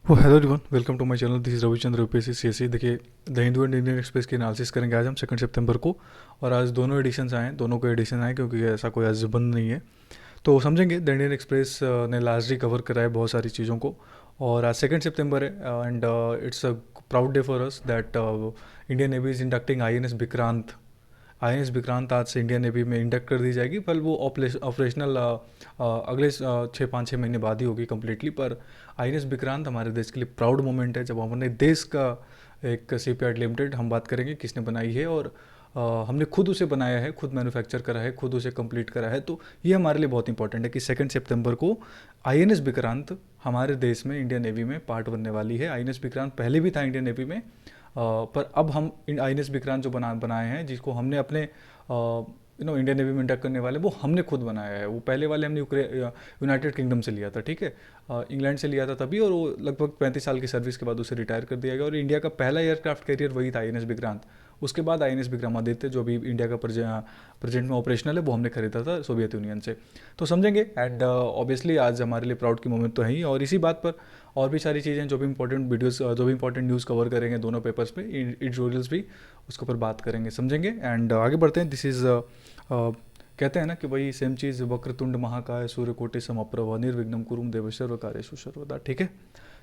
वो hello everyone, welcome to my channel. This is Ravichandra UPSC CSC. देखिए, the Hindu and Indian Express की analysis करेंगे आज हम 2 सितंबर को। और आज दोनों एडिशंस आए हैं, दोनों को एडिशन आए क्योंकि ऐसा कोई आज बंद नहीं है। तो समझेंगे द इंडियन एक्सप्रेस ने लार्जली कवर करा है बहुत सारी चीज़ों को। और आज 2 सितंबर है and it's a proud day for us that Indian Navy is inducting INS Vikrant. INS Vikrant आज से इंडियन नेवी में इंडक्ट कर दी जाएगी, पर वो ऑपरेशनल अगले 6-5-6 महीने बाद ही होगी कम्प्लीटली। पर आईएनएस विक्रांत हमारे देश के लिए प्राउड मोमेंट है जब हमने देश का एक सीपीआर लिमिटेड हम बात करेंगे किसने बनाई है। और हमने खुद उसे बनाया है, खुद मैन्युफैक्चर करा है, खुद उसे कंप्लीट करा है। तो ये हमारे लिए बहुत इंपॉर्टेंट है कि 2 सितंबर को आईएनएस विक्रांत हमारे देश में इंडियन नेवी में पार्ट बनने वाली है। आईएनएस विक्रांत पहले भी था इंडियन नेवी में, पर अब हम आईएनएस विक्रांत जो बनाए हैं, जिसको हमने अपने इंडियन नेवी में इंडक्ट करने वाले, वो हमने खुद बनाया है। वो पहले वाले हमने यूनाइटेड किंगडम से लिया था, ठीक है, इंग्लैंड से लिया था तभी। और वो लगभग 35 साल की सर्विस के बाद उसे रिटायर कर दिया गया। और इंडिया का पहला एयरक्राफ्ट कैरियर वही था, आईएनएस विक्रांत। उसके बाद आईएनएस विक्रमादित्य जो अभी इंडिया का प्रेजेंट में ऑपरेशनल है, वो हमने खरीदा था सोवियत यूनियन से। तो समझेंगे एंड ऑब्वियसली आज हमारे लिए प्राउड की मोमेंट तो है ही। और इसी बात पर और भी सारी चीज़ें, जो भी इंपॉर्टेंट वीडियोस, जो भी इंपॉर्टेंट न्यूज़ कवर करेंगे दोनों पेपर्स पे, एडिटोरियल्स भी, उसके ऊपर बात करेंगे, समझेंगे एंड आगे बढ़ते हैं। दिस इज़ कहते हैं ना कि भाई सेम चीज़, वक्रतुंड महाकाय सूर्यकोटि समप्रभ निर्विघ्नं कुरुम देव सर्वकार्येषु सर्वदा। ठीक है,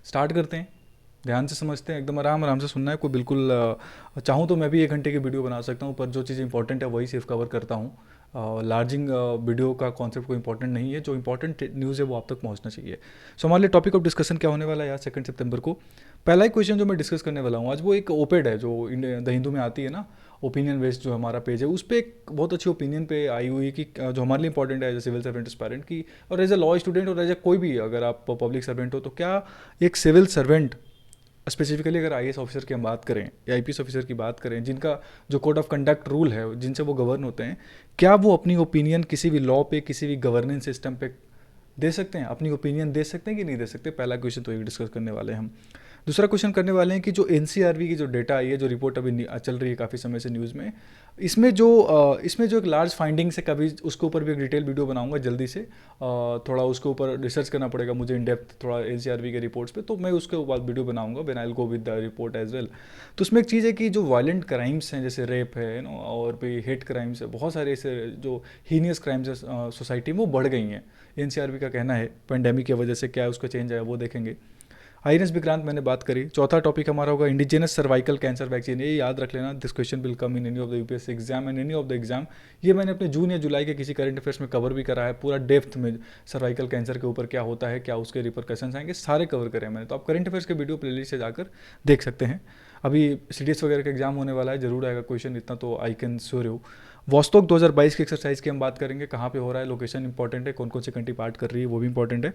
स्टार्ट करते हैं। ध्यान से समझते हैं, एकदम आराम आराम से सुनना है। कोई बिल्कुल चाहूँ तो मैं भी 1 घंटे की वीडियो बना सकता हूँ, पर जो चीज़ इंपॉर्टेंट है वही सिर्फ कवर करता हूँ। लार्जिंग वीडियो का कॉन्सेप्ट कोई इंपॉर्टेंट नहीं है, जो इंपॉर्टेंट न्यूज़ है वो आप तक पहुँचना चाहिए। सो हमारे लिए टॉपिक ऑफ डिस्कशन क्या होने वाला है यार 2 सितंबर को। पहला ही क्वेश्चन जो मैं डिस्कस करने वाला हूँ आज, वो एक ओपेड है जो द हिंदू में आती है ना, ओपिनियन बेस्ड जो हमारा पेज है, उस पर एक बहुत अच्छी ओपिनियन पे आई हुई कि जो हमारे लिए इंपॉर्टेंट है as a civil servant aspirant की, और एज ए लॉ स्टूडेंट, और एज ए कोई भी अगर आप पब्लिक सर्वेंट हो, तो क्या एक सिविल सर्वेंट, स्पेसिफिकली अगर आईएएस ऑफिसर की हम बात करें या आईपीएस ऑफिसर की बात करें, जिनका जो कोड ऑफ कंडक्ट रूल है जिनसे वो गवर्न होते हैं, क्या वो अपनी ओपिनियन किसी भी लॉ पे, किसी भी गवर्नेंस सिस्टम पे दे सकते हैं, अपनी ओपिनियन दे सकते हैं कि नहीं दे सकते? पहला क्वेश्चन तो ये डिस्कस करने वाले हैं हम। दूसरा क्वेश्चन करने वाले हैं कि जो एनसीआरबी की जो डेटा आई है, जो रिपोर्ट अभी चल रही है काफ़ी समय से न्यूज़ में, इसमें जो एक लार्ज फाइंडिंग्स है, कभी उसके ऊपर भी एक डिटेल वीडियो बनाऊंगा जल्दी से। थोड़ा उसके ऊपर रिसर्च करना पड़ेगा मुझे इन डेप्थ थोड़ा एनसीआरबी के रिपोर्ट्स पे, तो मैं उसके बाद वीडियो बनाऊंगा when I will go with the report as well. तो उसमें एक चीज़ है कि जो वायलेंट क्राइम्स हैं, जैसे रेप है नो, और भी हेट क्राइम्स है, बहुत सारे ऐसे जो हीनियस क्राइम्स है सोसाइटी में, वो बढ़ गई हैं। एनसीआरबी का कहना है पेंडेमिक की वजह से क्या उसका चेंज आया वो देखेंगे। आईएनएस विक्रांत मैंने बात करी। चौथा टॉपिक हमारा होगा इंडिजिनस सर्वाइकल कैंसर वैक्सीन। ये याद रख लेना, this question will come in any of the UPSC exam and any of the exam. ये मैंने अपने जून या जुलाई के किसी करंट अफेयर्स में कवर भी करा है, पूरा डेप्थ में सर्वाइकल कैंसर के ऊपर क्या होता है, क्या उसके रिपरकशंस आएंगे, सारे कवर करे हैं मैंने। तो आप करंट अफेयर्स के वीडियो प्लेलिस्ट से जाकर देख सकते हैं। अभी सीडीएस वगैरह का एग्जाम होने वाला है, जरूर आएगा क्वेश्चन, इतना तो I can sure you. Vostok 2022 की एक्सरसाइज की हम बात करेंगे, कहाँ पे हो रहा है, लोकेशन इंपॉर्टेंट है, कौन कौन सी कंट्री पार्ट कर रही है वो भी इंपॉर्टेंट है।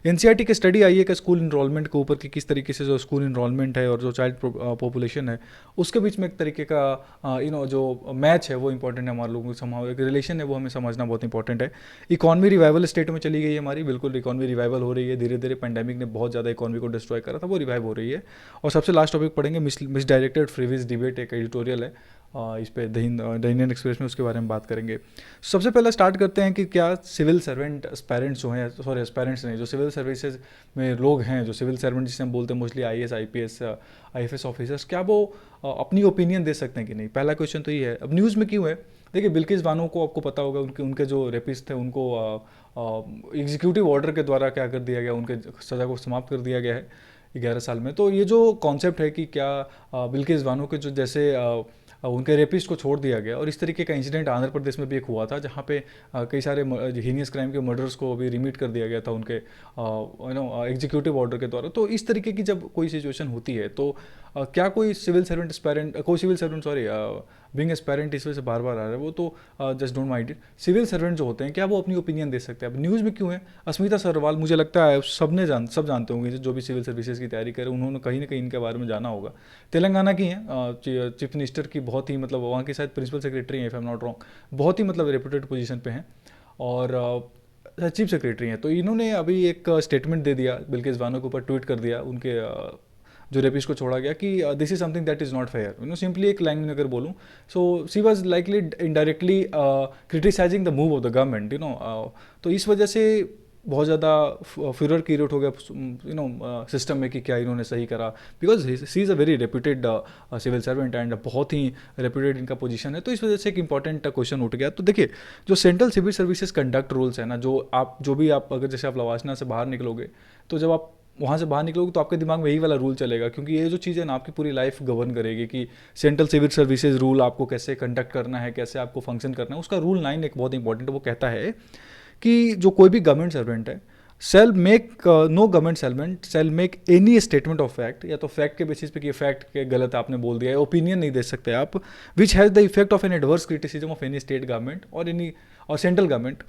एनसीईआरटी की स्टडी आई है कि स्कूल इनरोलमेंट के ऊपर कि किस तरीके से जो स्कूल इनरोलमेंट है और जो चाइल्ड पॉपुलेशन है, उसके बीच में एक तरीके का जो मैच है वो इंपॉर्टेंट है हमारे लोगों को, समाज एक रिलेशन है वो हमें समझना बहुत इंपॉर्टेंट है। इकॉनमी रिवाइवल स्टेट में चली गई है हमारी, बिल्कुल इकॉनमी रिवाइवल हो रही है धीरे धीरे। पेंडेमिक ने बहुत ज़्यादा इकॉनमी को डिस्ट्रॉय करा था, वो रिवाइव हो रही है। और सबसे लास्ट टॉपिक पढ़ेंगे मिस डायरेक्टेड फ्रीवीज डिबेट, एक एडिटोरियल है इस पे द इंडियन एक्सप्रेस में, उसके बारे में बात करेंगे। सबसे पहले स्टार्ट करते हैं कि क्या सिविल सर्वेंट एस्पायरेंट्स जो हैं, सॉरी एस्पायरेंट्स नहीं, जो सिविल सर्विसेज में लोग हैं, जो सिविल सर्वेंट जिसे हम बोलते हैं mostly IAS IPS IFS officers, क्या वो अपनी ओपिनियन दे सकते हैं कि नहीं? पहला क्वेश्चन तो ये है। अब न्यूज़ में क्यों है? देखिए, बिल्किस बानो को आपको पता होगा, उनके जो रेपिस्ट थे उनको एग्जीक्यूटिव ऑर्डर के द्वारा क्या कर दिया गया, उनके सज़ा को समाप्त कर दिया गया है 11 साल में। तो ये जो कॉन्सेप्ट है कि क्या बिल्किस बानो के जो जैसे उनके रेपिस्ट को छोड़ दिया गया, और इस तरीके का इंसिडेंट आंध्र प्रदेश में भी एक हुआ था, जहाँ पे कई सारे हीनियस क्राइम के मर्डर्स को अभी रिमीट कर दिया गया था उनके एग्जीक्यूटिव ऑर्डर के द्वारा। तो इस तरीके की जब कोई सिचुएशन होती है, तो क्या कोई सिविल सर्वेंट एस्पायरेंट, कोई civil servant, sorry being aspirant इस वजह से बार बार आ रहा है वो, तो just don't mind it. Civil servant जो होते हैं, क्या वो अपनी ओपिनियन दे सकते हैं? अब न्यूज़ में क्यों है? अस्मिता सरवाल, मुझे लगता है सब जानते होंगे, जो भी सिविल सर्विसेज की तैयारी करें, उन्होंने कहीं ना कहीं इनके बारे में जाना होगा। तेलंगाना की हैं, चीफ मिनिस्टर की, बहुत ही मतलब वहाँ की शायद प्रिंसिपल सेक्रेटरी हैं if I am not wrong, बहुत ही मतलब रेपुटेड पोजीशन पे हैं, और चीफ सेक्रेटरी हैं। तो इन्होंने अभी एक स्टेटमेंट दे दिया, बिल्किस बानो के ऊपर ट्वीट कर दिया उनके जो रेपिस्ट को छोड़ा गया, कि this is something that is not fair, simply एक लैंग्वेज अगर बोलूँ। So she was likely indirectly criticising the move of the government, तो इस वजह से बहुत ज़्यादा फ्यूरर क्रिएट हो गया सिस्टम में कि क्या इन्होंने सही करा, because she is a very reputed civil servant and बहुत ही रेप्यूटेड इनका पोजीशन है। तो इस वजह से एक इंपॉर्टेंट क्वेश्चन उठ गया। तो देखिए, जो central civil services conduct rules है ना, जो भी आप अगर जैसे आप लवासना से बाहर निकलोगे, तो जब आप वहाँ से बाहर निकलोगे तो आपके दिमाग में यही वाला रूल चलेगा, क्योंकि ये जो चीज़ है ना आपकी पूरी लाइफ गवर्न करेगी कि सेंट्रल सिविल सर्विसेज रूल आपको कैसे कंडक्ट करना है, कैसे आपको फंक्शन करना है। उसका रूल 9 एक बहुत इंपॉर्टेंट है, वो कहता है कि जो कोई भी गवर्नमेंट सर्वेंट है no government servant shall make any statement of fact, या तो फैक्ट के बेसिस पे कि फैक्ट के गलत आपने बोल दिया है, ओपिनियन नहीं दे सकते आप, which has the effect of an adverse criticism of any state government और सेंट्रल गवर्नमेंट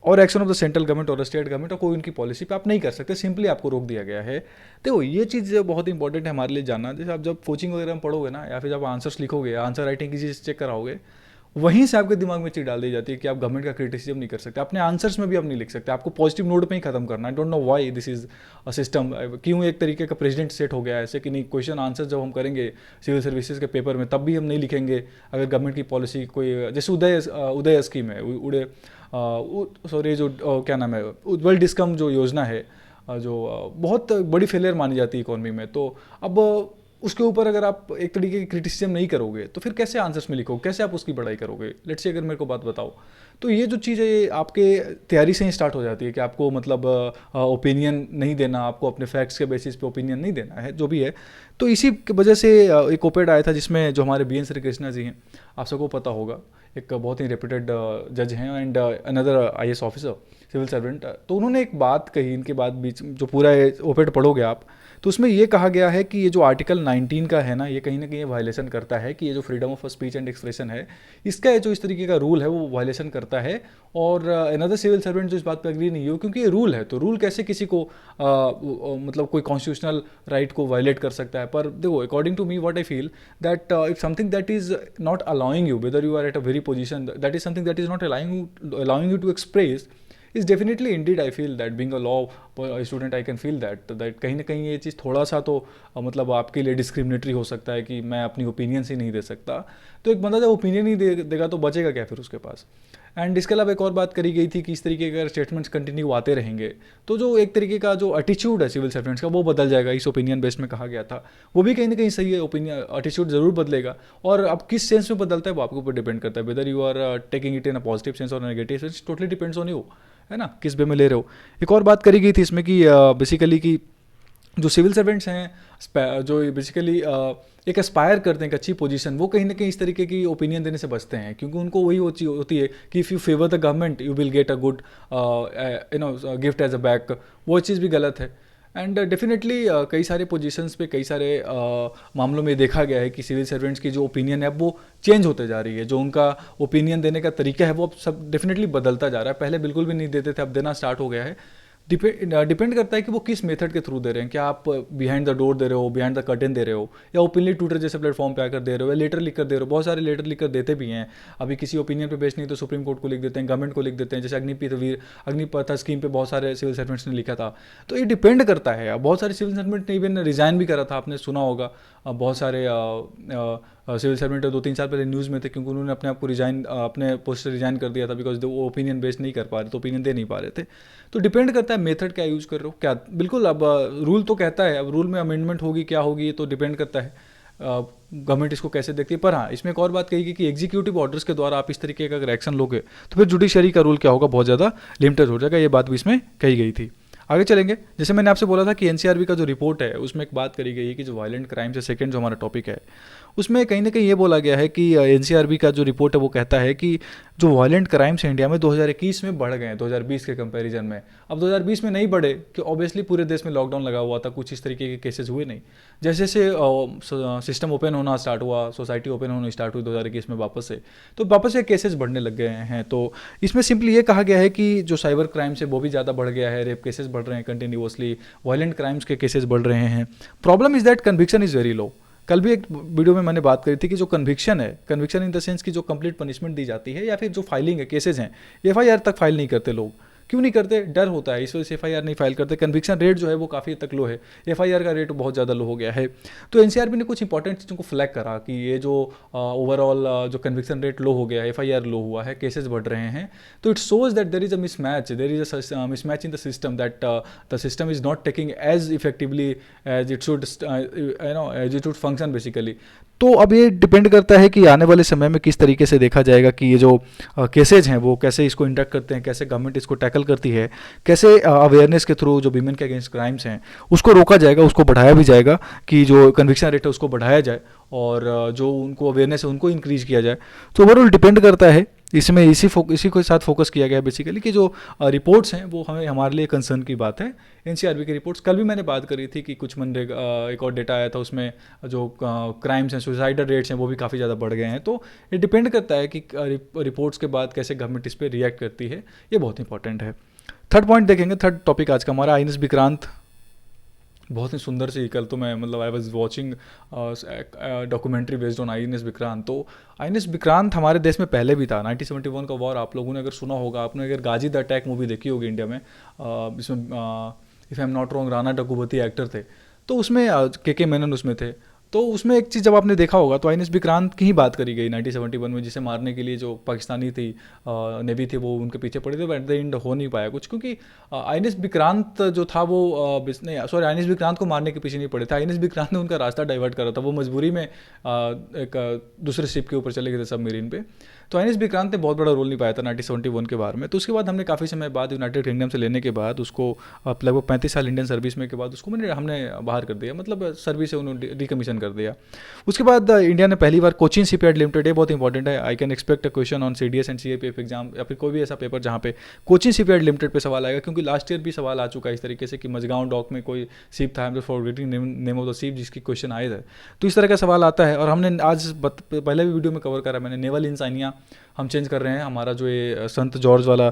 और action of the central government और स्टेट गवर्नमेंट और कोई उनकी पॉलिसी पे आप नहीं कर सकते, सिंपली आपको रोक दिया गया है। तो ये चीज़ बहुत इंपॉर्टेंट है हमारे लिए जानना। जैसे आप जब कोचिंग वगैरह में पढ़ोगे ना, या फिर जब आंसर्स लिखोगे, आंसर राइटिंग की चीज़ चेक कराओगे, वहीं से आपके दिमाग में चीज़ डाल दी जाती है कि आप गवर्नमेंट का क्रिटिसिज्म नहीं कर सकते, अपने आंसर्स में भी आप नहीं लिख सकते, आपको पॉजिटिव नोट पे ही खत्म करना है। Don't know why this is a system, क्यों एक तरीके का प्रेसिडेंट सेट हो गया है ऐसे कि नहीं, क्वेश्चन आंसर जब हम करेंगे सिविल सर्विसेज के पेपर में तब भी हम नहीं लिखेंगे अगर गवर्नमेंट की पॉलिसी कोई, जैसे उदय स्कीम है, सॉरी जो क्या नाम है, उज्ज्वल डिस्कम जो योजना है, जो बहुत बड़ी फेलियर मानी जाती है इकोनॉमी में। तो अब उसके ऊपर अगर आप एक तरीके की क्रिटिसिज्म नहीं करोगे तो फिर कैसे आंसर्स में लिखोगे, कैसे आप उसकी पढ़ाई करोगे? लेट्स से अगर मेरे को बात बताओ, तो ये जो चीज़ है ये आपके तैयारी से ही स्टार्ट हो जाती है कि आपको मतलब ओपिनियन नहीं देना, आपको अपने फैक्ट्स के बेसिस पे ओपिनियन नहीं देना है, जो भी है। तो इसी की वजह से एक ओपेड आया था जिसमें जो हमारे BN श्री कृष्णा जी हैं, आप सबको पता होगा, एक बहुत ही रेप्यूटेड जज हैं and another IAS officer civil servant. तो उन्होंने एक बात कही, इनके बाद बीच जो पूरा ओपेड पढ़ोगे आप, तो उसमें ये कहा गया है कि ये जो आर्टिकल 19 का है ना, ये कहीं ना कहीं वायलेशन करता है कि ये जो freedom of speech and expression है, इसका जो इस तरीके का रूल है वो वायलेशन करता है। और अनदर सिविल सर्वेंट जो इस बात पर अग्री नहीं हो, क्योंकि ये रूल है, तो रूल कैसे किसी को मतलब कोई कॉन्स्टिट्यूशनल राइट को वायलेट कर सकता है। पर देखो, according to me what I feel that if something that is not allowing you, whether you are at a very position, that is something that is not allowing you to express, is definitely indeed I feel that being a law student I can feel that कहीं ना कहीं ये चीज़ थोड़ा सा तो मतलब आपके लिए डिस्क्रिमिनेटरी हो सकता है कि मैं अपनी ओपिनियन ही नहीं दे सकता। तो एक बंदा जब ओपिनियन ही देगा तो बचेगा क्या फिर उसके पास। एंड इसके अलावा एक और बात करी गई थी कि इस तरीके के अगर स्टेटमेंट्स कंटिन्यू आते रहेंगे तो जो एक तरीके का जो एटीट्यूड है सिविल सर्वेंट्स का वो बदल जाएगा, इस ओपिनियन बेस्ड में कहा गया था। वो भी कहीं ना कहीं सही है, ओपिनियन एटीट्यूड जरूर बदलेगा, और अब किस सेंस में बदलता है वो आपके ऊपर डिपेंड करता है, whether you are taking it in a positive sense और negative sense, totally depends on you, है ना, किस वे में ले रहे हो। एक और बात करी गई थी इसमें कि बेसिकली कि जो सिविल सर्वेंट्स हैं जो बेसिकली एक एस्पायर करते हैं एक अच्छी पोजीशन, वो कहीं ना कहीं इस तरीके की ओपिनियन देने से बचते हैं, क्योंकि उनको वही होती है कि if you favour the government you will get a good gift as a back, वो चीज़ भी गलत है। एंड डेफिनेटली कई सारे पोजीशंस पे कई सारे मामलों में देखा गया है कि सिविल सर्वेंट्स की जो ओपिनियन है अब वो चेंज होते जा रही है, जो उनका ओपिनियन देने का तरीका है वो अब सब डेफिनेटली बदलता जा रहा है। पहले बिल्कुल भी नहीं देते थे, अब देना स्टार्ट हो गया है। डिपेंड करता है कि वो किस मेथड के थ्रू दे रहे हैं, क्या आप बिहाइंड द डोर दे रहे हो, बिहाइंड द कर्टेन दे रहे हो, या ओपनली ट्विटर जैसे प्लेटफॉर्म पे आकर दे रहे हो, या लेटर लिख कर दे रहे हो। बहुत सारे लेटर लिख कर देते भी हैं, अभी किसी ओपिनियन पे बेस्ड नहीं तो सुप्रीम कोर्ट को लिख देते हैं, गवर्नमेंट को लिख देते हैं, जैसे अग्निपथ स्कीम पे बहुत सारे सिविल सर्वेंट्स ने लिखा था। तो ये डिपेंड करता है। बहुत सारे सिविल सर्वेंट ने इवन रिजाइन भी करा था, आपने सुना होगा, बहुत सारे सिविल सर्वेंट 2-3 साल पहले न्यूज़ में थे, क्योंकि उन्होंने अपने आप को अपने पोस्ट से रिजाइन कर दिया था, बिकॉज वो ओपिनियन बेस्ड नहीं कर पा रहे, तो ओपिनियन दे नहीं पा रहे थे। तो डिपेंड करता है मेथड क्या यूज़ कर रहे हो, क्या बिल्कुल। अब रूल तो कहता है, अब रूल में अमेंडमेंट होगी क्या होगी ये तो डिपेंड करता है गवर्नमेंट इसको कैसे देखती है। पर हाँ, इसमें एक और बात कही कि एग्जीक्यूटिव ऑर्डर्स के द्वारा आप इस तरीके का अगर एक्शन लोगे तो फिर जुडिशरी का रूल क्या होगा, बहुत ज़्यादा लिमिटेड हो जाएगा। ये बात भी इसमें कही गई थी। आगे चलेंगे, जैसे मैंने आपसे बोला था कि NCRB का जो रिपोर्ट है उसमें एक बात करी गई है कि जो वायलेंट क्राइम से सेकंड जो हमारा टॉपिक है उसमें कहीं ना कहीं ये बोला गया है कि NCRB का जो रिपोर्ट है वो कहता है कि जो वायलेंट क्राइम्स इंडिया में 2021 में बढ़ गए हैं 2020 के कंपैरिजन में। अब 2020 में नहीं बढ़े कि ऑब्वियसली पूरे देश में लॉकडाउन लगा हुआ था, कुछ इस तरीके के केसेस हुए नहीं। जैसे जैसे सिस्टम ओपन होना स्टार्ट हुआ, सोसाइटी ओपन होना स्टार्ट हुई 2021 में वापस से, तो वापस से केसेस बढ़ने लग गए हैं। तो इसमें सिंपली ये कहा गया है कि जो साइबर क्राइम्स है वो भी ज़्यादा बढ़ गया है, रेप केसेस बढ़ रहे हैं कंटिन्यूसली, वायलेंट क्राइम्स के केसेस बढ़ रहे हैं। Problem is that conviction is very low. कल भी एक वीडियो में मैंने बात करी थी कि जो कन्विक्शन है, कन्विक्शन इन द सेंस की जो कंप्लीट पनिशमेंट दी जाती है या फिर जो फाइलिंग है, केसेज हैं, FIR तक फाइल नहीं करते लोग, क्यों नहीं करते? डर होता है, इस वजह से एफआईआर नहीं फाइल करते। कन्विक्शन रेट जो है वो काफ़ी तक लो है, एफआईआर का रेट बहुत ज़्यादा लो हो गया है। तो एनसीआरबी ने कुछ इंपॉर्टेंट चीज़ों को फ्लैग करा कि ये जो ओवरऑल जो कन्विक्शन रेट लो हो गया है, एफआईआर लो हुआ है, केसेस बढ़ रहे हैं, तो it shows that there is a mismatch, there is a mismatch in the system, that the system is not taking as effectively as it should, as it should function basically. तो अब ये depend करता है कि आने वाले समय में किस तरीके से देखा जाएगा कि ये जो केसेज हैं वो कैसे इसको इंटरेक्ट करते हैं, कैसे गवर्नमेंट इसको टैकल करती है, कैसे अवेयरनेस के थ्रू जो वीमेन के अगेंस्ट क्राइम्स हैं उसको रोका जाएगा, उसको बढ़ाया भी जाएगा, कि जो कन्विक्शन रेट है उसको बढ़ाया जाए और जो उनको अवेयरनेस है उनको इंक्रीज किया जाए। तो ओवरऑल डिपेंड करता है, इसमें इसी के साथ फोकस किया गया है बेसिकली कि जो रिपोर्ट्स हैं वो हमारे लिए कंसर्न की बात है। एनसीआरबी की रिपोर्ट्स कल भी मैंने बात करी थी कि कुछ मनरेगा एक और डेटा आया था, उसमें जो क्राइम्स हैं, सुसाइडल रेट्स हैं वो भी काफ़ी ज़्यादा बढ़ गए हैं। तो ये डिपेंड करता है कि रिपोर्ट्स के बाद कैसे गवर्नमेंट इस पर रिएक्ट करती है, ये बहुत इंपॉर्टेंट है। थर्ड पॉइंट देखेंगे, थर्ड टॉपिक आज का हमारा आईएनएस विक्रांत। बहुत ही सुंदर सी, कल तो मैं मतलब I was watching documentary based on INS Vikrant. तो आईएनएस विक्रांत हमारे देश में पहले भी था, 1971 का वॉर आप लोगों ने अगर सुना होगा, आपने अगर गाजी द अटैक मूवी देखी होगी इंडिया में, इसमें if I am not wrong Rana Daggubati actor थे, तो उसमें के मेनन उसमें थे। तो उसमें एक चीज़ जब आपने देखा होगा तो आईएनएस विक्रांत की ही बात करी गई 1971 में, जिसे मारने के लिए जो पाकिस्तानी थी नेवी थी वो उनके पीछे पड़ी थी, बट एट द एंड हो नहीं पाया कुछ, क्योंकि आईएनएस विक्रांत जो था वो आईएनएस विक्रांत को मारने के पीछे नहीं पड़े थे, आईएनएस विक्रांत ने उनका रास्ता डाइवर्ट करा था। वो मजबूरी में एक दूसरे शिप के ऊपर चले गए थे, सबमरीन पे। तो आईएनएस विक्रांत ने बहुत बड़ा रोल नहीं पाया था 1971 के बार में। तो उसके बाद हमने काफ़ी समय बाद यूनाइटेड किंगडम से लेने के बाद उसको लगभग 35 साल इंडियन सर्विस में के बाद उसको हमने बाहर कर दिया, मतलब सर्विस से उन्होंने रिकमीशन कर दिया। उसके बाद इंडिया ने पहली बार कोचिन शिपयार्ड लिमिटेड, ये बहुत इंपॉर्टेंट है, I can expect a question on CDS and CAPF exam या फिर कोई भी ऐसा पेपर जहाँ पे कोचिन शिपयार्ड लिमिटेड पे सवाल आएगा, क्योंकि लास्ट ईयर भी सवाल आ चुका है इस तरीके से कि मझगांव डॉक में कोई शिप था, forgetting name of the ship, जिसकी क्वेश्चन आए थे। तो इस तरह का सवाल आता है, और हमने आज पहले भी वीडियो में कवर करा मैंने, नेवल इंसानिया हम चेंज कर रहे हैं, हमारा जो ये संत जॉर्ज वाला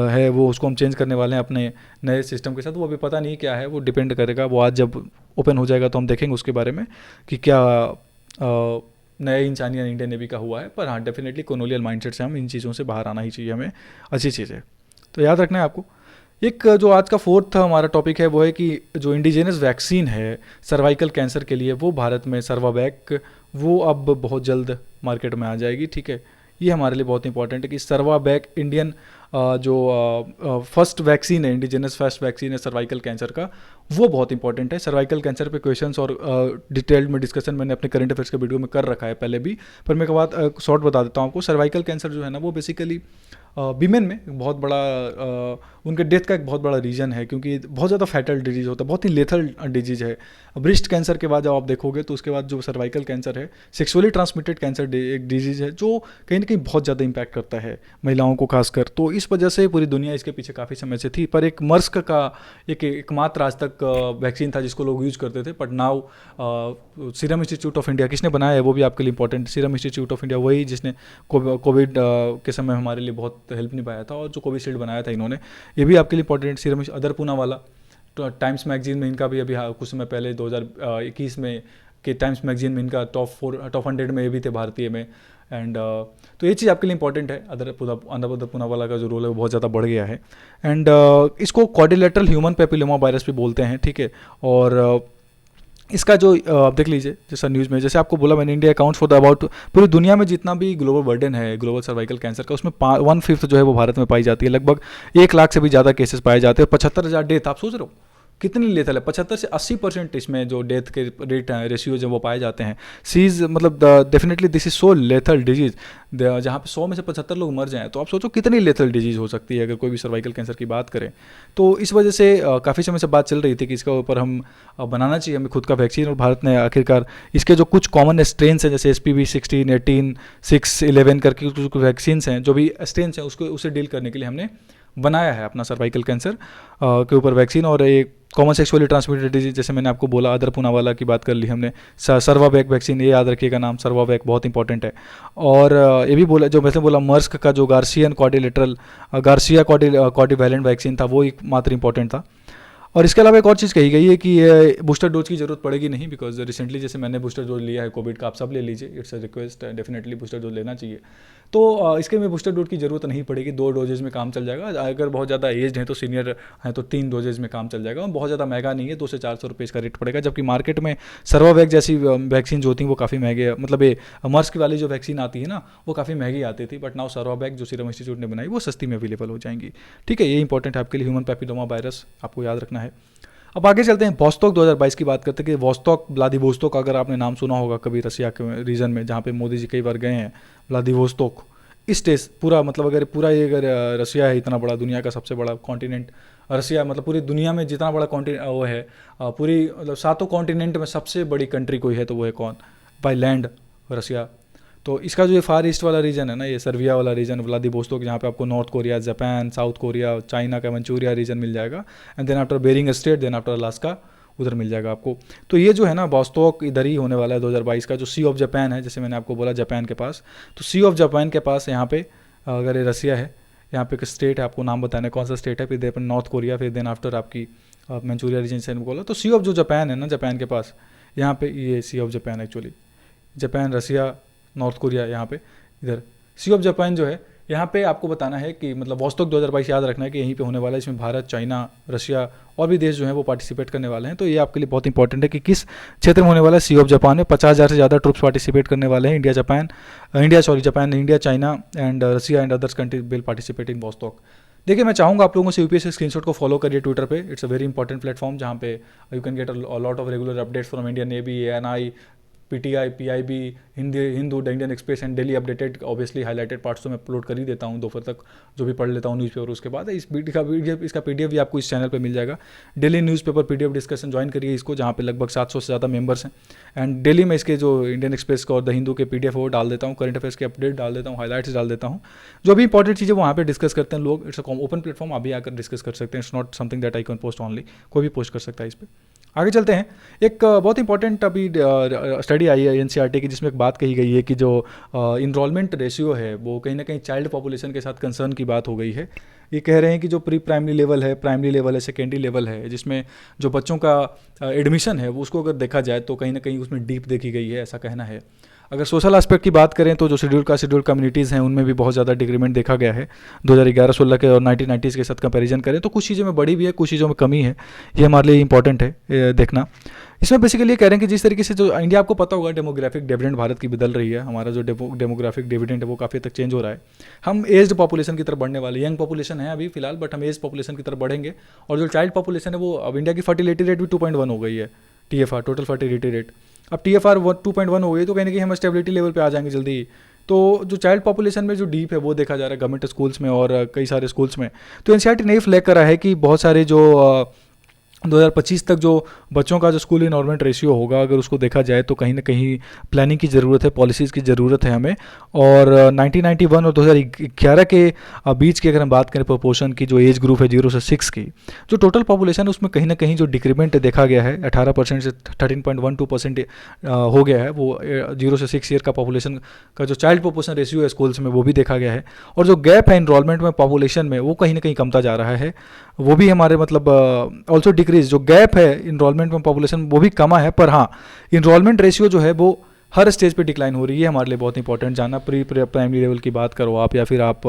है वो उसको हम चेंज करने वाले हैं अपने नए सिस्टम के साथ। वो अभी पता नहीं क्या है, वो डिपेंड करेगा, वो आज जब ओपन हो जाएगा तो हम देखेंगे उसके बारे में कि क्या नया इंसानिया इंडियन नेवी का हुआ है। पर हाँ, डेफिनेटली कोलोनियल माइंडसेट से हम इन चीज़ों से बाहर आना ही चाहिए, हमें अच्छी चीज़ है, तो याद रखना है आपको। एक जो आज का फोर्थ हमारा टॉपिक है वो है कि जो इंडिजिनस वैक्सीन है सर्वाइकल कैंसर के लिए, वो भारत में सर्वावैक, वो अब बहुत जल्द मार्केट में आ जाएगी। ठीक है, ये हमारे लिए बहुत इंपॉर्टेंट है कि सर्वावैक इंडियन जो फर्स्ट वैक्सीन है, इंडिजिनस फर्स्ट वैक्सीन है सर्वाइकल कैंसर का, वो बहुत इंपॉर्टेंट है। सर्वाइकल कैंसर पे क्वेश्चंस और डिटेल्ड में डिस्कशन मैंने अपने करंट अफेयर्स के वीडियो में कर रखा है पहले भी, पर मैं एक बात शॉर्ट बता देता हूँ आपको। सर्वाइकल कैंसर जो है ना वो बेसिकली वीमेन में बहुत बड़ा उनके डेथ का एक बहुत बड़ा रीज़न है, क्योंकि बहुत ज़्यादा फैटल डिजीज़ होता है, बहुत ही लेथल डिजीज़ है। ब्रेस्ट कैंसर के बाद जब आप देखोगे तो उसके बाद जो सर्वाइकल कैंसर है सेक्सुअली ट्रांसमिटेड कैंसर एक डिजीज़ है जो कहीं ना कहीं बहुत ज़्यादा इंपैक्ट करता है महिलाओं को खासकर। तो इस वजह से पूरी दुनिया इसके पीछे काफ़ी समय से थी, पर एक मर्स्क का एकमात्र आज तक वैक्सीन था जिसको लोग यूज़ करते थे, but now serum institute of India किसने बनाया है वो भी आपके लिए important. Serum institute of India वही जिसने कोविड के समय हमारे लिए बहुत हेल्प नहीं पाया था, और जो कोविशील्ड बनाया था इन्होंने, ये भी आपके लिए इंपॉर्टेंट। सीरम अदर पूना वाला, तो टाइम्स मैगजीन में इनका भी अभी कुछ समय पहले 2021 में के टाइम्स मैगजीन में इनका टॉप 100 में ये भी थे भारतीय में। एंड तो ये चीज़ आपके लिए इंपॉर्टेंट है। अदर पूना वाला का जो रोल है वो बहुत ज़्यादा बढ़ गया है। एंड इसको क्वाड्रिलेटरल ह्यूमन पेपिलोमा वायरस भी बोलते हैं। ठीक है, और इसका जो आप देख लीजिए जैसा न्यूज़ में, जैसे आपको बोला मैंने, India accounts for the about, पूरी दुनिया में जितना भी ग्लोबल बर्डन है ग्लोबल सर्वाइकल कैंसर का, उसमें 1/5 जो है वो भारत में पाई जाती है। लगभग 1 लाख से भी ज़्यादा केसेस पाए जाते हैं, 75,000 डेथ। आप सोच रहे हो कितनी लेथल है, 75 से 80% इसमें जो डेथ के रेट हैं, रेशियोज हैं वो पाए जाते हैं। सीज मतलब definitely this is so lethal disease, जहाँ पे 100 में से 75 लोग मर जाएं, तो आप सोचो कितनी लेथल डिजीज़ हो सकती है अगर कोई भी सर्वाइकल कैंसर की बात करें। तो इस वजह से काफ़ी समय से बात चल रही थी कि इसके ऊपर हम बनाना चाहिए हमें खुद का वैक्सीन, और भारत ने आखिरकार इसके जो कुछ कॉमन स्ट्रेन्स हैं जैसे SPV 16, 18, 6, 11 करके कुछ वैक्सीन्स हैं, जो भी स्ट्रेन्स हैं उसे डील करने के लिए हमने बनाया है अपना सर्वाइकल कैंसर के ऊपर वैक्सीन। और एक कॉमन सेक्सुअली ट्रांसमिटेड डिजीज, जैसे मैंने आपको बोला अदर पूना वाला की बात कर ली हमने, सर्वावैक वैक्सीन, ये याद रखिएगा नाम, सर्वावैक बहुत इंपॉर्टेंट है। और ये भी बोला, जो मैंने बोला मर्स्क का जो गार्सिया क्वाड्रिवैलेंट वैक्सीन था वो एक मात्र इंपॉर्टेंट था। और इसके अलावा एक और चीज़ कही गई है कि ये बूस्टर डोज की ज़रूरत पड़ेगी नहीं, बिकॉज रिसेंटली जैसे मैंने बूस्टर डोज लिया है कोविड का, आप सब ले लीजिए, it's a request, definitely booster dose लेना चाहिए। तो इसके में बूस्टर डोज की ज़रूरत नहीं पड़ेगी, 2 डोजेज में काम चल जाएगा। अगर बहुत ज़्यादा एज्ड हैं तो सीनियर हैं तो 3 डोजेज में काम चल जाएगा, और बहुत ज़्यादा महंगा नहीं है, 200 से 400 रुपये इसका रेट पड़ेगा। जबकि मार्केट में सर्वावैक्स जैसी वैक्सीन जो होती हैं वो काफ़ी महंगे, मतलब ये मर्स्क वाली जो वैक्सीन आती है ना वो काफ़ी महंगी आती थी, बट नाउ सर्वावैक्स जो सीरम इंस्टीट्यूट ने बनाई वो सस्ती में अवेलेबल हो जाएंगी। ठीक है, ये इंपॉर्टेंट है आपके लिए, ह्यूमन पैपिलोमा वायरस आपको याद रखना है। अब आगे चलते हैं, वोस्टॉक 2022 की बात करते हैं कि वोस्टॉक, व्लादिवोस्तोक, अगर आपने नाम सुना होगा कभी रसिया के रीजन में जहाँ पे मोदी जी कई बार गए हैं, व्लादिवोस्तोक इस देश पूरा, मतलब अगर पूरा ये अगर रसिया है इतना बड़ा, दुनिया का सबसे बड़ा कॉन्टिनेंट रसिया, मतलब पूरी दुनिया में जितना बड़ा कॉन्टिनेंट वो है, पूरी मतलब 7 कॉन्टिनेंट में सबसे बड़ी कंट्री कोई है तो वो है कौन, बाय लैंड, रसिया। तो इसका जो ये फार ईस्ट वाला रीजन है ना, ये सर्बिया वाला रीजन, व्लादिवोस्तोक, जहाँ पे आपको North Korea, Japan, South Korea, China का मंचूरिया रीजन मिल जाएगा, and then after Bering Strait, then after Alaska, उधर मिल जाएगा आपको। तो ये जो है ना वोस्टॉक इधर ही होने वाला है 2022 का, जो सी ऑफ जापान है, जैसे मैंने आपको बोला जापान के पास, तो सी ऑफ जापान के पास यहाँ पे अगर ये रसिया है, यहाँ पे एक स्टेट है, आपको नाम बताना है कौन सा स्टेट है, फिर देन नॉर्थ कोरिया, फिर देन आफ्टर आपकी मंचूरिया रीजन से बोला। तो सी ऑफ जो जापान है ना, जापान के पास यहाँ पे ये sea of Japan, actually Japan, Russia, North Korea, यहाँ पे इधर सी ऑफ जापान जो है, यहाँ पे आपको बताना है कि मतलब वोस्टॉक 2022 याद रखना है कि यहीं पे होने वाला है। इसमें भारत, चाइना, रशिया और भी देश जो हैं वो पार्टिसिपेट करने वाले हैं। तो ये आपके लिए बहुत इंपॉर्टेंट है कि किस क्षेत्र में होने वाला है। सी ऑफ जापान में 50,000 से ज़्यादा ट्रूप्स पार्टिसिपेट करने वाले हैं। Japan, China and Russia and others country will participate in Vostok. देखिए, मैं चाहूँगा आप लोगों से यूपीएससी स्क्रीनशॉट को फॉलो करिए ट्विटर पे, it's a very important platform जहाँ पे you can get a lot of regular updates from Indian navy, ANI, PTI, PIB, Hindu, the Indian express and daily updated, obviously highlighted parts तो मैं upload कर ही देता हूँ दोपहर तक, जो भी पढ़ लेता हूँ न्यूज़पेपर। उसके बाद इसका पीडीएफ भी आपको इस चैनल पे मिल जाएगा। Daily newspaper PDF discussion join करिए इसको, जहाँ पे लगभग 700 से ज़्यादा मेंबर्स हैं। एंड डेली मैं इसके जो इंडियन एक्सप्रेस का और द हिंदू के पीडीएफ वो डाल देता हूँ, करंट अफेयर्स के अपडेट डाल देता हूँ, हाईलाइट्स डाल देता हूँ, जो भी इंपॉर्टेंट चीज़ें वहाँ पे डिस्कस करते हैं लोग। इट्स अ ओपन प्लेटफॉर्म, आप भी आकर डिस्कस कर सकते हैं। It's not something that I can post only, कोई भी पोस्ट कर सकता है इस पर। आगे चलते हैं, एक बहुत इंपॉर्टेंट अभी स्टडी आई है एनसीईआरटी की, जिसमें एक बात कही गई है कि जो इनरोलमेंट रेशियो है वो कहीं ना कहीं चाइल्ड पॉपुलेशन के साथ कंसर्न की बात हो गई है। ये कह रहे हैं कि जो प्री प्राइमरी लेवल है, प्राइमरी लेवल है, सेकेंडरी लेवल है, जिसमें जो बच्चों का एडमिशन है वो उसको अगर देखा जाए तो कहीं ना कहीं उसमें डीप देखी गई है, ऐसा कहना है। अगर सोशल एस्पेक्ट की बात करें तो जो शेड्यूल कम्युनिटीज़ हैं उनमें भी बहुत ज़्यादा डिक्रीमेंट देखा गया है 2011-16 के और 1990s के साथ कंपैरिजन करें तो कुछ चीज़ों में बढ़ी भी है, कुछ चीज़ों में कमी है। ये हमारे लिए इंपॉर्टेंट है देखना। इसमें बेसिकली ये कह रहे हैं कि जिस तरीके से जो इंडिया, आपको पता होगा डेमोग्राफिक डिविडेंड भारत की बदल रही है, हमारा जो डेमोग्राफिक डिविडेंड है वो काफ़ी तक चेंज हो रहा है। हम एज्ड पॉपुलेशन की तरफ बढ़ने वाले, यंग पॉपुलेशन है अभी फिलहाल, बट हम एज पॉपुलेशन की तरफ बढ़ेंगे। और जो चाइल्ड पॉपुलेशन है वो, अब इंडिया की फर्टिलिटी रेट भी 2.1 हो गई है, TFR, टोटल फर्टिलिटी रेट। अब TFR 2.1 हो गई तो कहीं ना कहीं हम स्टेबिलिटी लेवल पे आ जाएंगे जल्दी ही। तो जो चाइल्ड पॉपुलेशन में जो डीप है वो देखा जा रहा है गवर्नमेंट स्कूल्स में और कई सारे स्कूल्स में। तो एनसीईआरटी ने फ्लैग करा है कि बहुत सारे जो 2025 तक जो बच्चों का जो स्कूल इनरोलमेंट रेशियो होगा, अगर उसको देखा जाए तो कहीं ना कहीं प्लानिंग की ज़रूरत है, पॉलिसीज़ की ज़रूरत है हमें। और 1991 और 2011 के बीच की अगर हम बात करें प्रोपोर्शन की, जो एज ग्रुप है 0 से 6 की, जो टोटल पॉपुलेशन है उसमें कहीं ना कहीं जो डिक्रीमेंट देखा गया है 18% से 13.12% हो गया है। वो 0 से 6 ईयर का पॉपुलेशन का जो चाइल्ड पॉपुलेशन रेशियो है स्कूल्स में वो भी देखा गया है। और जो गैप है इनरोलमेंट में पॉपुलेशन में वो कहीं ना कहीं कमता जा रहा है, वो भी हमारे मतलब ऑल्सो डिक्रीज, जो गैप है इनरोलमेंट में पॉपुलेशन वो भी कमा है। पर हाँ, इनरोलमेंट रेशियो जो है वो हर स्टेज पे डिक्लाइन हो रही है, हमारे लिए बहुत इंपॉर्टेंट जानना। प्री प्राइमरी लेवल की बात करो आप, या फिर आप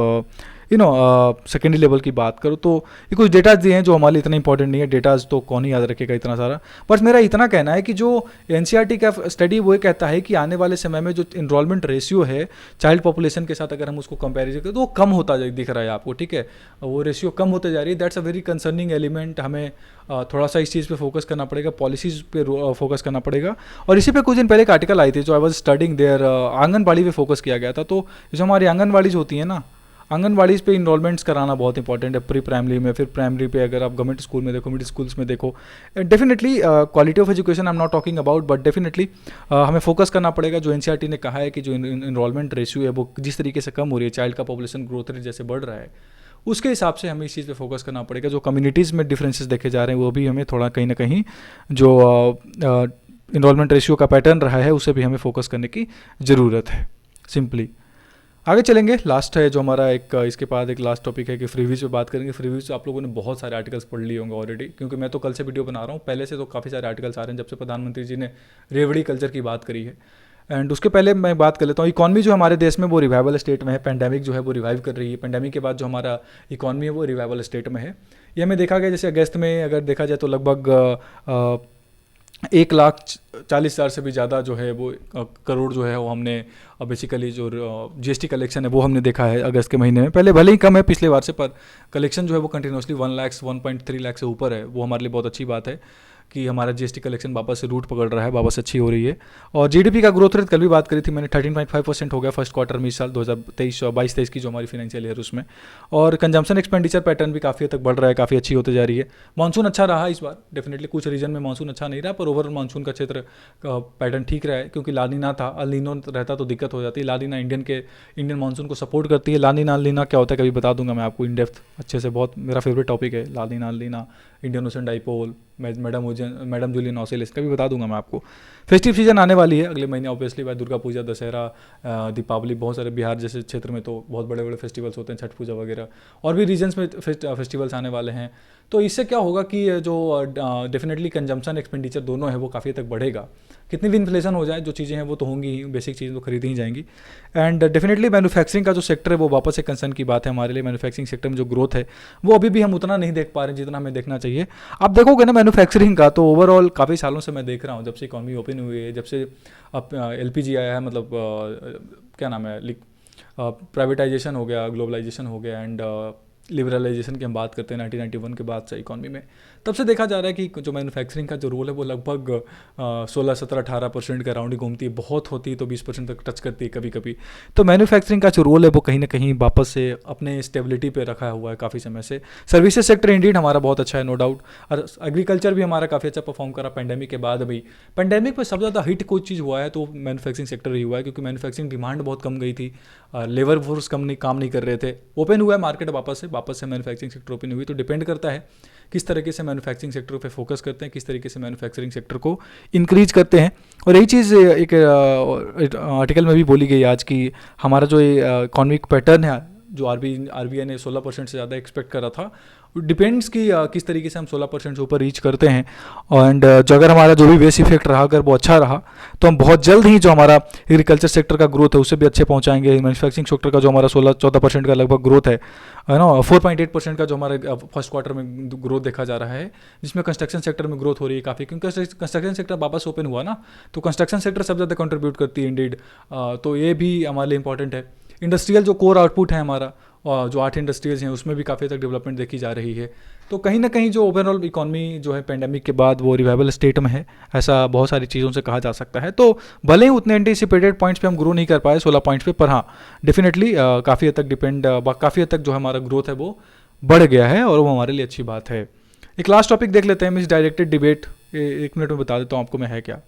सेकेंडरी लेवल की बात करो, तो ये कुछ डेटाज दिए हैं जो हमारे लिए इतना इंपॉर्टेंट नहीं है। डेटाज तो कौन ही याद रखेगा इतना सारा। बस मेरा इतना कहना है कि जो एनसीईआरटी का स्टडी वो कहता है कि आने वाले समय में जो इनरोलमेंट रेशियो है चाइल्ड पॉपुलेशन के साथ अगर हम उसको कंपेरिजन करें तो वो कम होता दिख रहा है आपको, ठीक है, वो रेशियो कम होते जा रही है। That's a very concerning element. हमें थोड़ा सा इस चीज़ पे फोकस करना पड़ेगा, पॉलिसीज़ पे फोकस करना पड़ेगा। और इसी पे कुछ दिन पहले एक आर्टिकल आई थी जो I was studying there, anganwadi पे फोकस किया गया था। तो जो हमारी आंगनबाड़ी होती है ना, आंगनबाड़ी पे इनरोलमेंट्स कराना बहुत इंपॉर्टेंट है प्री प्राइमरी में। फिर प्राइमरी पे अगर आप गवर्नमेंट स्कूल में देखो, मिडिल स्कूल्स में देखो, definitely quality of education I am not talking about, but definitely हमें फोकस करना पड़ेगा। जो एनसीईआरटी ने कहा है कि जो इनरोलमेंट रेशियो है वो जिस तरीके से कम हो रही है, चाइल्ड का पॉपुलेशन ग्रोथ रेट जैसे बढ़ रहा है, उसके हिसाब से हमें इस चीज़ पे फोकस करना पड़ेगा। जो कम्युनिटीज़ में डिफरेंसेस देखे जा रहे हैं वो भी हमें थोड़ा कहीं ना कहीं जो इनरोलमेंट रेशियो का पैटर्न रहा है उसे भी हमें फोकस करने की ज़रूरत है, सिंपली। आगे चलेंगे। लास्ट है जो हमारा एक इसके बाद एक लास्ट टॉपिक है कि फ्रीवीज पे बात करेंगे। फ्रीवीज आप लोगों ने बहुत सारे आर्टिकल्स पढ़ लिए होंगे ऑलरेडी, क्योंकि मैं तो कल से वीडियो बना रहा हूँ, पहले से तो काफ़ी सारे आर्टिकल्स आ रहे हैं जब से प्रधानमंत्री जी ने रेवड़ी कल्चर की बात करी है। एंड उसके पहले मैं बात कर लेता हूँ, इकॉनमी जो हमारे देश में वो रिवाइवल स्टेट में है। पेंडेमिक जो है वो रिवाइव कर रही है। पेंडेमिक के बाद जो हमारा इकॉनमी है वो रिवाइवल स्टेट में है। ये हमें देखा गया, जैसे अगस्त में अगर देखा जाए तो लगभग 1,40,000 से भी ज़्यादा जो है वो करोड़ जो है वो हमने बेसिकली जो जीएसटी कलेक्शन है वो हमने देखा है अगस्त के महीने में। पहले भले ही कम है पिछले बार से, पर कलेक्शन जो है वो कंटिन्यूसली 1,03 लाख से ऊपर है। वो हमारे लिए बहुत अच्छी बात है कि हमारा जीएसटी कलेक्शन वापस से रूट पकड़ रहा है, वापस अच्छी हो रही है। और जीडीपी का ग्रोथ रेट कल भी बात करी थी मैंने, 13.5% हो गया फर्स्ट क्वार्टर में इस साल 2023 की जो हमारी फाइनेंशियल ईयर उसमें। और कंजम्पशन एक्सपेंडिचर पैटर्न भी काफ़ी हद तक बढ़ रहा है, काफ़ी अच्छी होती जा रही है। मानसून अच्छा रहा इस बार, डेफिनेटली कुछ रीजन में मानसून अच्छा नहीं रहा, पर ओवरऑल मानसून का क्षेत्र का पैटर्न ठीक रहा है, क्योंकि लानीना था, अल-नीनो रहता तो दिक्कत हो जाती है। लानीना इंडियन मानसून को सपोर्ट करती है। लानीना अल-नीना क्या होता है कभी बता दूंगा मैं आपको इन डेप्थ अच्छे से, बहुत मेरा फेवरेट टॉपिक है La Nina El Nino, Indian Ocean dipole, Madden Julian oscillation का भी बता दूंगा मैं आपको। फेस्टिव सीजन आने वाली है अगले महीने ऑब्वियसली, भाई दुर्गा पूजा, दशहरा, दीपावली, बहुत सारे बिहार जैसे क्षेत्र में तो बहुत बड़े बड़े फेस्टिवल्स होते हैं, छठ पूजा वगैरह, और भी रीजन्स में फेस्टिवल्स आने वाले हैं। तो इससे क्या होगा कि जो डेफिनेटली कंजम्पशन एक्सपेंडिचर दोनों है वो काफ़ी तक बढ़ेगा। कितनी भी इन्फ्लेशन हो जाए, जो चीज़ें हैं वो तो होंगी ही, बेसिक चीज़ें तो खरीदी ही जाएंगी। एंड डेफिनेटली मैन्युफैक्चरिंग का जो सेक्टर है वो वापस एक कंसर्न की बात है हमारे लिए। मैन्युफैक्चरिंग सेक्टर में जो ग्रोथ है वो अभी भी हम उतना नहीं देख पा रहे हैं जितना हमें देखना चाहिए। आप देखोगे ना मैन्युफैक्चरिंग का, तो ओवरऑल काफ़ी सालों से मैं देख रहा हूँ, जब से इकॉनमी ओपन हुई है, जब से अब एलपीजी आया है, मतलब क्या नाम है, प्राइवेटाइजेशन हो गया, ग्लोबलाइजेशन हो गया, एंड लिबरलाइजेशन की हम बात करते हैं 1991 के बाद से इकॉनमी में, तब से देखा जा रहा है कि जो मैन्युफैक्चरिंग का जो रोल है वो लगभग 16, 17, 18% का राउंड ही घूमती है, बहुत होती है तो 20% तक टच करती है कभी कभी। तो मैन्युफैक्चरिंग का जो रोल है वो कहीं ना कहीं वापस से अपने स्टेबिलिटी पे रखा हुआ है काफ़ी समय से। सर्विसेज सेक्टर इंडीड हमारा बहुत अच्छा है, नो डाउट। और एग्रीकल्चर भी हमारा काफ़ी अच्छा परफॉर्म करा पेंडेमिक के बाद। अभी पेंडेमिक पर सबसे ज़्यादा हिट कोई चीज़ हुआ है तो मैन्युफैक्चरिंग सेक्टर ही हुआ है, क्योंकि मैन्युफैक्चरिंग डिमांड बहुत कम गई थी, लेबर फोर्स काम नहीं कर रहे थे। ओपन हुआ है मार्केट वापस से मैन्युफैक्चरिंग सेक्टर ओपन हुई, तो डिपेंड करता है किस तरीके से मैन्युफैक्चरिंग सेक्टर पे फोकस करते हैं, किस तरीके से मैन्युफैक्चरिंग सेक्टर को इंक्रीज करते हैं। और यही चीज़ एक आर्टिकल में भी बोली गई आज की, हमारा जो इकोनॉमिक पैटर्न है जो आरबीआई ने 16% से ज़्यादा एक्सपेक्ट करा था, डिपेंड्स कि किस तरीके से हम 16% से ऊपर रीच करते हैं। एंड जो अगर हमारा जो भी बेस इफेक्ट रहा अगर वो अच्छा रहा तो हम बहुत जल्द ही जो हमारा एग्रीकल्चर सेक्टर का ग्रोथ है उससे भी अच्छे पहुंचाएंगे। मैन्युफैक्चरिंग सेक्टर का जो हमारा 16-14% का लगभग ग्रोथ है ना, 4.8% का जो हमारे फर्स्ट क्वार्टर में ग्रोथ देखा जा रहा है, जिसमें कंस्ट्रक्शन सेक्टर में ग्रोथ हो रही है काफ़ी, क्योंकि कंस्ट्रक्शन सेक्टर वापस ओपन हुआ ना, तो कंस्ट्रक्शन सेक्टर सबसे ज़्यादा कंट्रीब्यूट करती है इंडीड। तो ये भी हमारे लिए इंपॉर्टेंट है। इंडस्ट्रियल जो कोर आउटपुट है हमारा, और जो 8 इंडस्ट्रीज हैं उसमें भी काफ़ी तक डेवलपमेंट देखी जा रही है। तो कहीं ना कहीं जो ओवरऑल इकॉनमी जो है पेंडेमिक के बाद वो रिवाइवल स्टेट में है, ऐसा बहुत सारी चीज़ों से कहा जा सकता है। तो भले ही उतने एंटीसिपेटेड पॉइंट्स पे हम ग्रो नहीं कर पाए 16 पॉइंट्स पे, पर हाँ डेफिनेटली काफ़ी हद तक काफ़ी हद तक जो हमारा ग्रोथ है वो बढ़ गया है, और वो हमारे लिए अच्छी बात है। एक लास्ट टॉपिक देख लेते हैं, मिस डायरेक्टेड डिबेट। 1 मिनट में बता देता हूँ आपको मैं है क्या।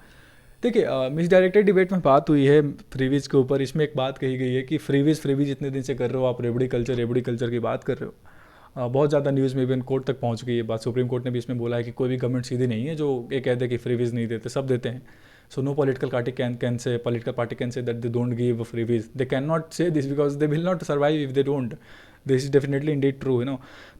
देखिए, मिस डायरेक्टेड डिबेट में बात हुई है फ्रीवीज के ऊपर। इसमें एक बात कही गई है कि फ्रीवीज इतने दिन से कर रहे हो आप, रेवड़ी कल्चर की बात कर रहे हो। बहुत ज़्यादा न्यूज़ में इवन कोर्ट तक पहुंच गई है बात। सुप्रीम कोर्ट ने भी इसमें बोला है कि कोई भी गवर्नमेंट सीधी नहीं है जो ये कहते हैं कि फ्रीवीज नहीं देते, सब देते हैं। So no political party can say that they don't give freebies. They can not say this because they will not survive if they don't. This is definitely indeed true,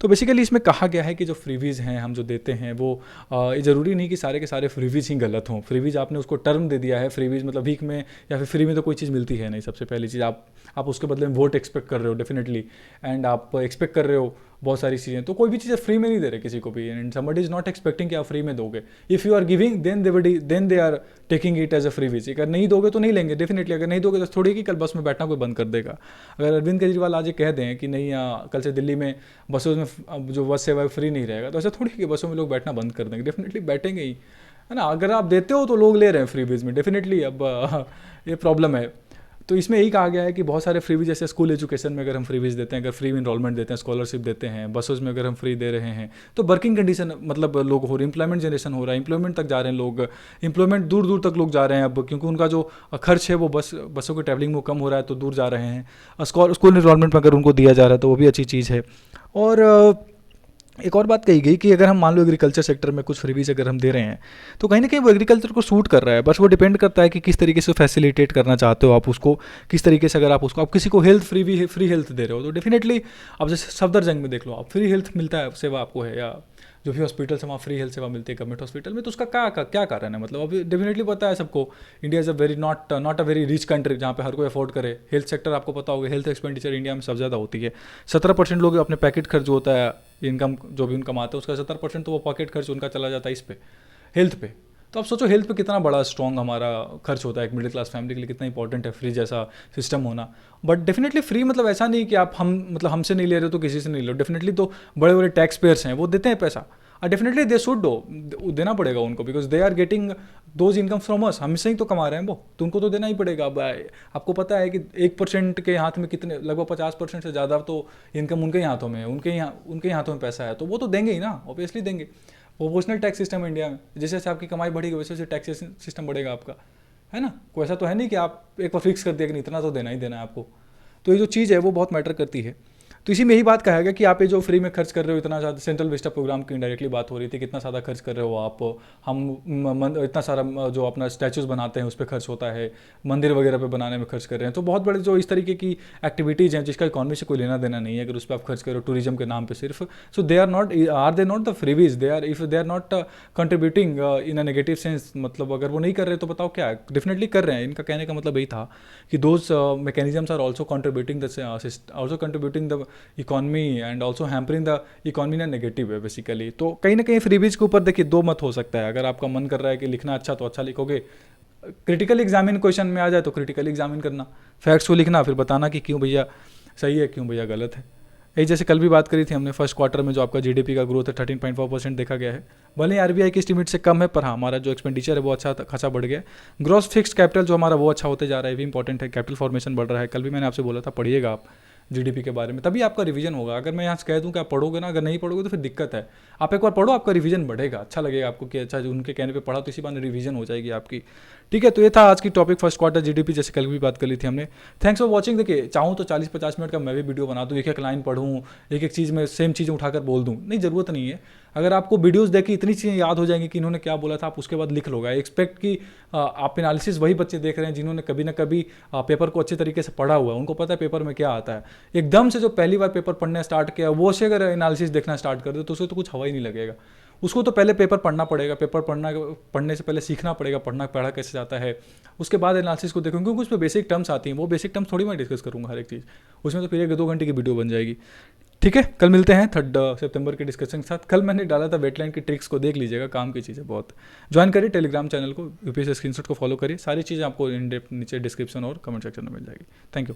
तो बेसिकली इसमें कहा गया है कि जो फ्रीवीज हैं हम जो देते हैं वो ये ज़रूरी नहीं कि सारे के सारे फ्रीवीज ही गलत हों। फ्रीवीज आपने उसको टर्म दे दिया है, फ्रीवीज मतलब वीक में या फिर फ्री में तो कोई चीज़ मिलती है नहीं। सबसे पहली चीज़ आप उसके बदले में वोट एक्सपेक्ट कर रहे हो डेफिनेटली, एंड आप एक्सपेक्ट कर रहे हो बहुत सारी चीज़ें, तो कोई भी चीज़ फ्री में नहीं दे रहे किसी को भी, and somebody is not expecting कि आप फ्री में दोगे। If you are giving then they are taking it as a freebies. अगर नहीं दोगे तो नहीं लेंगे डेफिनेटली। अगर नहीं दोगे तो थोड़ी कि कल बस में बैठना कोई बंद कर देगा। अगर अरविंद केजरीवाल आज ये कह दें कि नहीं कल से दिल्ली में बसों में जो बस सेवा फ्री नहीं रहेगा, तो ऐसा थोड़ी कि बसों में लोग बैठना बंद कर देंगे, डेफिनेटली बैठेंगे ही, है ना। अगर आप देते हो तो लोग ले रहे हैं फ्रीवीज में डेफिनेटली। अब ये प्रॉब्लम है। तो इसमें यही कहा गया है कि बहुत सारे फ्रीवीज, जैसे स्कूल एजुकेशन में अगर हम फ्रीवीज देते हैं, अगर फ्री इनरोलमेंट देते हैं, स्कॉलरशिप देते हैं, बसों में अगर हम फ्री दे रहे हैं, तो वर्किंग कंडीशन मतलब लोग हो रहे, इंप्लॉयमेंट जनरेशन हो रहा है, इंप्लॉयमेंट तक जा रहे हैं लोग, इंप्लॉयमेंट दूर दूर तक लोग जा रहे हैं अब, क्योंकि उनका जो खर्च है वो बसों के ट्रैवलिंग में कम हो रहा है, तो दूर जा रहे हैं। स्कूल इनरोलमेंट में अगर उनको दिया जा रहा है तो वो भी अच्छी चीज़ है। और एक और बात कही गई कि अगर हम मान लो एग्रीकल्चर सेक्टर में कुछ फ्रीबीज अगर हम दे रहे हैं तो कहीं ना कहीं वो एग्रीकल्चर को सूट कर रहा है, बस वो डिपेंड करता है कि किस तरीके से फैसिलिटेट करना चाहते हो आप उसको, किस तरीके से अगर आप उसको, आप किसी को हेल्थ फ्री हेल्थ दे रहे हो तो डेफिनेटली, अब जैसे सफदरजंग में देख लो आप, फ्री हेल्थ मिलता है सेवा आपको है, या जो भी हॉस्पिटल से वहाँ फ्री हेल्थ सेवा मिलती है गवर्नमेंट हॉस्पिटल में, तो उसका क्या कारण है, मतलब अभी डेफिनेटली पता है सबको, India is a very not a very rich country जहाँ पे हर कोई अफोर्ड करे। हेल्थ सेक्टर आपको पता होगा, हेल्थ एक्सपेंडिचर इंडिया में सबसे ज़्यादा होती है। 17% लोग अपने पैकेट खर्च जो होता है, इनकम जो भी उनका कमाते हैं उसका 70% तो वो पॉकेट खर्च उनका चला जाता है इस पे, हेल्थ पे। तो आप सोचो हेल्थ पे कितना बड़ा स्ट्रॉन्ग हमारा खर्च होता है एक मिडिल क्लास फैमिली के लिए, कितना इंपॉर्टेंट है फ्री जैसा सिस्टम होना। बट डेफिनेटली फ्री मतलब ऐसा नहीं कि आप हम मतलब हमसे नहीं ले रहे हो तो किसी से नहीं ले लो, डेफिनेटली तो बड़े बड़े टैक्स पेयर्स हैं वो देते हैं पैसा, और डेफिनेटली दे शुड डो, देना पड़ेगा उनको, because they are getting those income from us, हमसे ही तो कमा रहे हैं वो, तो उनको तो देना ही पड़ेगा। अब आपको पता है कि 1% के हाथ में कितने, लगभग 50% से ज़्यादा तो इनकम उनके ही हाथों में है, उनके ही हाथों में पैसा है, तो वो तो देंगे ही ना, ऑब्वियसली देंगे। प्रोपोर्शनल टैक्स सिस्टम है इंडिया में, जैसे जैसे आपकी कमाई बढ़ेगी वैसे वैसे टैक्स सिस्टम बढ़ेगा आपका, है ना। कोई ऐसा तो है नहीं कि आप एक बार फिक्स कर दिया कि इतना तो देना ही देना है आपको। तो ये जो चीज़ है वो बहुत मैटर करती है। तो इसी में यही बात कहा गया कि आप ये जो फ्री में खर्च कर रहे हो इतना ज़्यादा, सेंट्रल विस्टा प्रोग्राम की इनडायरेक्टली बात हो रही थी, कितना ज़्यादा खर्च कर रहे हो आप, इतना सारा जो अपना स्टैचूज़ बनाते हैं उस पर खर्च होता है, मंदिर वगैरह पे बनाने में खर्च कर रहे हैं, तो बहुत बड़े जो इस तरीके की एक्टिविटीज़ हैं जिसका इकॉनमी से कोई लेना देना नहीं है, अगर उस पर आप खर्च करो टूरिज्म के नाम पर सिर्फ, so they are they not the freebies, they are not contributing in a negative sense, मतलब अगर वो नहीं कर रहे तो बताओ क्या है, डेफिनेटली कर रहे हैं। इनका कहने का मतलब यही था कि those mechanisms are also contributing the economy and also hampering the economy ना नेगेटिव है बेसिकली। तो कहीं ना कहीं फ्रीबीज के ऊपर देखिए दो मत हो सकता है, अगर आपका मन कर रहा है कि लिखना अच्छा तो अच्छा लिखोगे, क्रिटिकल एग्जामिन क्वेश्चन में आ जाए तो क्रिटिकल एग्जामिन करना, फैक्ट्स को लिखना, फिर बताना कि क्यों भैया सही है क्यों भैया गलत है। यही जैसे कल भी बात करी थी हमने, फर्स्ट क्वार्टर में जो आपका जीडीपी का ग्रोथ है 13.4% देखा गया है, भले ही आरबीआई की एस्टीमेट से कम है, पर हाँ हमारा जो एक्सपेंडिचर है वो अच्छा खासा बढ़ गया है। ग्रॉस फिक्स्ड कैपिटल जो हमारा वो अच्छा होते जा रहा है, भी इंपॉर्टेंट है, कैपिटल फॉर्मेशन बढ़ रहा है। कल भी मैंने आपसे बोला था पढ़िएगा आप जीडीपी के बारे में, तभी आपका रिवीजन होगा। अगर मैं यहाँ से कह दूँ कि आप पढ़ोगे ना, अगर नहीं पढ़ोगे तो फिर दिक्कत है। आप एक बार पढ़ो, आपका रिवीजन बढ़ेगा, अच्छा लगेगा आपको कि अच्छा उनके कहने पे पढ़ा तो इसी बार रिवीजन हो जाएगी आपकी। ठीक है, तो ये था आज की टॉपिक फर्स्ट क्वार्टर जीडीपी, जैसे कल भी बात कर ली थी हमने। Thanks for watching. देखिए चाहूँ तो 40-50 मिनट का मैं भी वीडियो बना दूँ, एक एक लाइन पढ़ूँ, एक एक चीज़ में सेम चीज़ उठाकर बोल दूँ, नहीं ज़रूरत नहीं है। अगर आपको वीडियोस देखी इतनी चीज़ें याद हो जाएंगी कि इन्होंने क्या बोला था, आप उसके बाद लिख लोगे। एक्सपेक्ट कि आप एनालिसिस वही बच्चे देख रहे हैं जिन्होंने कभी ना कभी पेपर को अच्छे तरीके से पढ़ा हुआ है, उनको पता है पेपर में क्या आता है। एकदम से जो पहली बार पेपर पढ़ना स्टार्ट किया वो से अगर एनालिसिस देखना स्टार्ट कर दो तो उसे तो कुछ हवा ही नहीं लगेगा। उसको तो पहले पेपर पढ़ना पड़ेगा, पेपर पढ़ने से पहले सीखना पड़ेगा पढ़ा कैसे जाता है, उसके बाद एनालिसिस को देखो, क्योंकि उस पर बेसिक टर्म्स आती हैं, वो बेसिक टर्म्स थोड़ी मैं डिस्कस करूँगा हर एक चीज़, उसमें तो फिर 1-2 घंटे की वीडियो बन जाएगी। ठीक है, कल मिलते हैं 3 सितंबर के डिस्कशन के साथ। कल मैंने डाला था वेटलैंड की ट्रिक्स को, देख लीजिएगा, काम की चीज़ है बहुत। ज्वाइन करिए टेलीग्राम चैनल को, यूपीएससी स्क्रीनशॉट को फॉलो करिए, सारी चीज़ें आपको इन डेप्थ नीचे डिस्क्रिप्शन और कमेंट सेक्शन में मिल जाएगी। Thank you.